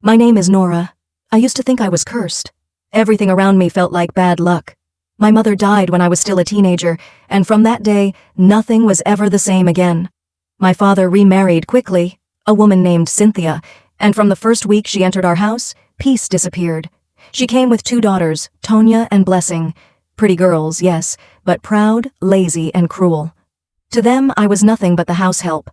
My name is Nora. I used to think I was cursed. Everything around me felt like bad luck. My mother died when I was still a teenager, and from that day, nothing was ever the same again. My father remarried quickly, a woman named Cynthia, and from the first week she entered our house, peace disappeared. She came with 2 daughters, Tonya and Blessing. Pretty girls, yes, but proud, lazy, and cruel. To them, I was nothing but the house help.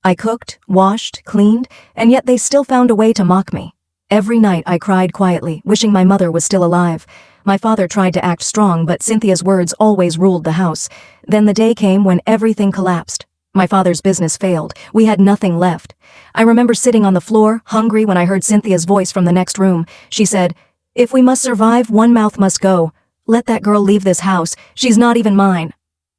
I cooked, washed, cleaned, and yet they still found a way to mock me. Every night I cried quietly, wishing my mother was still alive. My father tried to act strong, but Cynthia's words always ruled the house. Then the day came when everything collapsed. My father's business failed. We had nothing left. I remember sitting on the floor, hungry, when I heard Cynthia's voice from the next room. She said, "If we must survive, one mouth must go. Let that girl leave this house. She's not even mine."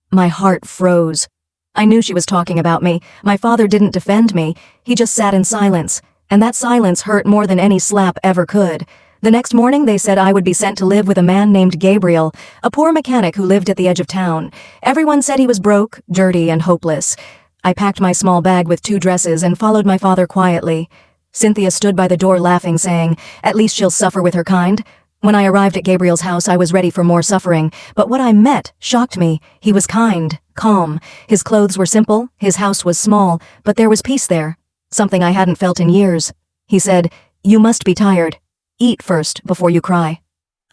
My heart froze. I knew she was talking about me. My father didn't defend me. He just sat in silence. And that silence hurt more than any slap ever could. The next morning they said I would be sent to live with a man named Gabriel, a poor mechanic who lived at the edge of town. Everyone said he was broke, dirty, and hopeless. I packed my small bag with 2 dresses and followed my father quietly. Cynthia stood by the door laughing, saying, "At least she'll suffer with her kind." When I arrived at Gabriel's house, I was ready for more suffering, but what I met shocked me. He was kind, calm. His clothes were simple, his house was small, but there was peace there, something I hadn't felt in years. He said, "You must be tired. Eat first before you cry."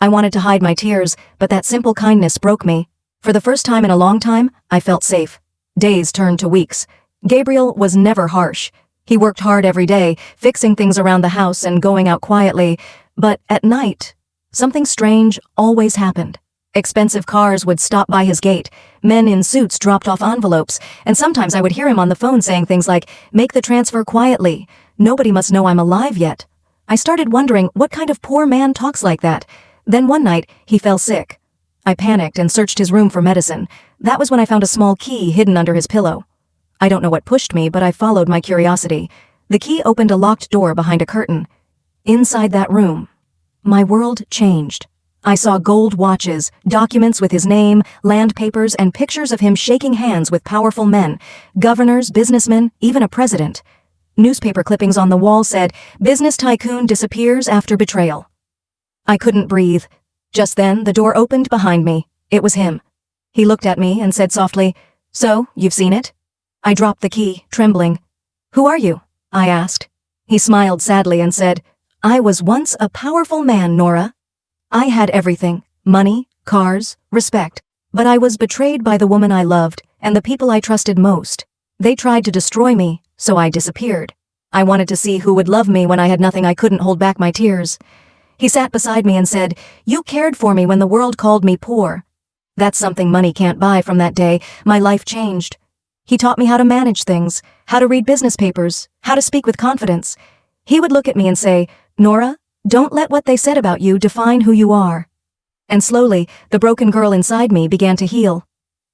I wanted to hide my tears, but that simple kindness broke me. For the first time in a long time, I felt safe. Days turned to weeks. Gabriel was never harsh. He worked hard every day, fixing things around the house and going out quietly, but at night, something strange always happened. Expensive cars would stop by his gate. Men in suits dropped off envelopes, and sometimes I would hear him on the phone saying things like, "Make the transfer quietly. Nobody must know I'm alive yet." I started wondering what kind of poor man talks like that. Then one night, he fell sick. I panicked and searched his room for medicine. That was when I found a small key hidden under his pillow. I don't know what pushed me, but I followed my curiosity. The key opened a locked door behind a curtain. Inside that room, my world changed. I saw gold watches, documents with his name, land papers, and pictures of him shaking hands with powerful men, governors, businessmen, even a president. Newspaper clippings on the wall said, "Business tycoon disappears after betrayal." I couldn't breathe. Just then, the door opened behind me. It was him. He looked at me and said softly, "So, you've seen it?" I dropped the key, trembling. "Who are you?" I asked. He smiled sadly and said, "I was once a powerful man, Nora. I had everything, money, cars, respect, but I was betrayed by the woman I loved and the people I trusted most. They tried to destroy me, so I disappeared. I wanted to see who would love me when I had nothing. I couldn't hold back my tears." He sat beside me and said, "You cared for me when the world called me poor. That's something money can't buy." From that day, my life changed. He taught me how to manage things, how to read business papers, how to speak with confidence. He would look at me and say, "Nora, don't let what they said about you define who you are." And slowly, the broken girl inside me began to heal.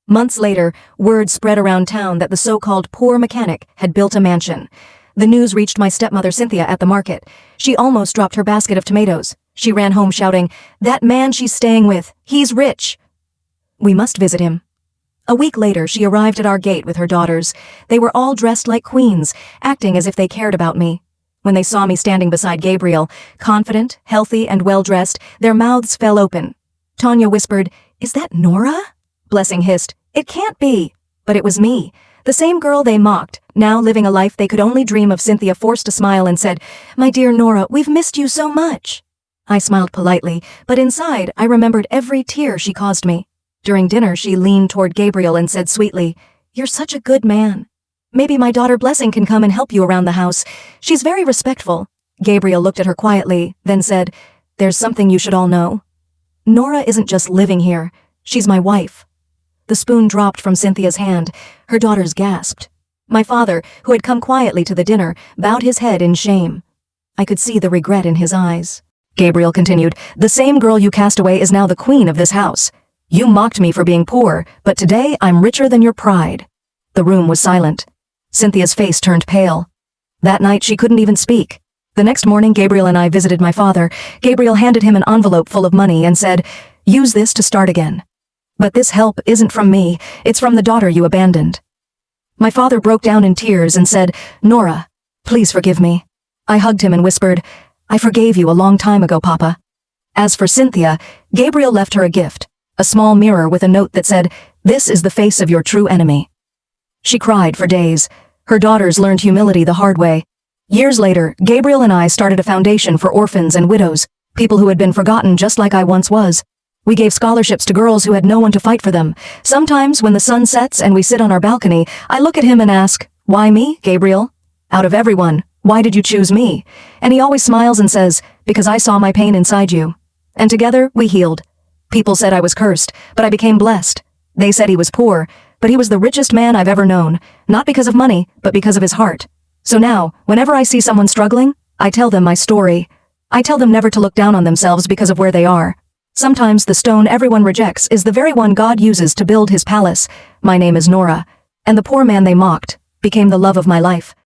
Months later, word spread around town that the so-called poor mechanic had built a mansion. The news reached my stepmother Cynthia at the market. She almost dropped her basket of tomatoes. She ran home shouting, "That man she's staying with, he's rich. We must visit him." A week later, she arrived at our gate with her daughters. They were all dressed like queens, acting as if they cared about me. When they saw me standing beside Gabriel, confident, healthy, and well-dressed, their mouths fell open. Tonya whispered, "Is that Nora?" Blessing hissed, "It can't be." But it was me, the same girl they mocked, now living a life they could only dream of. Cynthia forced a smile and said, "My dear Nora, we've missed you so much." I smiled politely, but inside I remembered every tear she caused me. During dinner, she leaned toward Gabriel and said sweetly, "You're such a good man. Maybe my daughter Blessing can come and help you around the house. She's very respectful." Gabriel looked at her quietly, then said, "There's something you should all know. Nora isn't just living here. She's my wife." The spoon dropped from Cynthia's hand. Her daughters gasped. My father, who had come quietly to the dinner, bowed his head in shame. I could see the regret in his eyes. Gabriel continued, "The same girl you cast away is now the queen of this house. You mocked me for being poor, but today I'm richer than your pride." The room was silent. Cynthia's face turned pale. That night she couldn't even speak. The next morning, Gabriel and I visited my father. Gabriel handed him an envelope full of money and said, "Use this to start again. But this help isn't from me, it's from the daughter you abandoned." My father broke down in tears and said, "Nora, please forgive me." I hugged him and whispered, I forgave you a long time ago, Papa. As for Cynthia, Gabriel left her a gift, a small mirror with a note that said, "This is the face of your true enemy." She cried for days. Her daughters learned humility the hard way. Years later, Gabriel and I started a foundation for orphans and widows, people who had been forgotten just like I once was. We gave scholarships to girls who had no one to fight for them. Sometimes, when the sun sets and we sit on our balcony, I look at him and ask, "Why me, Gabriel? Out of everyone, why did you choose me?" And he always smiles and says, "Because I saw my pain inside you." And together, we healed. People said I was cursed, but I became blessed. They said he was poor, but he was the richest man I've ever known, not because of money, but because of his heart. So now, whenever I see someone struggling, I tell them my story. I tell them never to look down on themselves because of where they are. Sometimes the stone everyone rejects is the very one God uses to build his palace. My name is Nora, and the poor man they mocked became the love of my life.